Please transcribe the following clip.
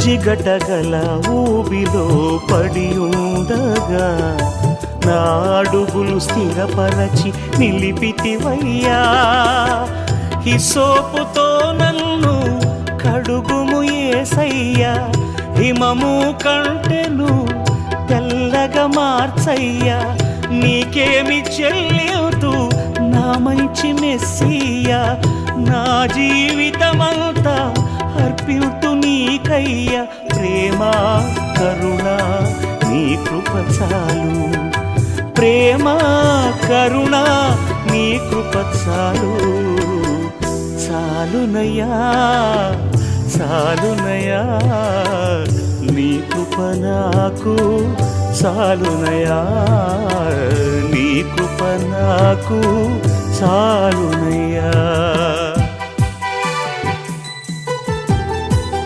జిగటగల ఊబిలో పడి ఉండగా నా అడుగులు స్థిరపరచి నిలిపితివయ్యా. హిసోపుతో నన్ను కడుగుము యేసయ్యా, హిమము కంటెను తెల్లగా మార్చయ్యా. నీకేమి చెల్లితూ నా మంచి మెస్సియా, నా జీవితమంతా అర్పితు నీకయ్యా. ప్రేమ కరుణ నీ కృప చాలు, ప్రేమ కరుణ నీ కృప చాలు. చాలునయ్యా చాలునయ్యా నీ కృప నాకు చాలునయ్యా, నీ కృప నాకు చాలునయ్యా.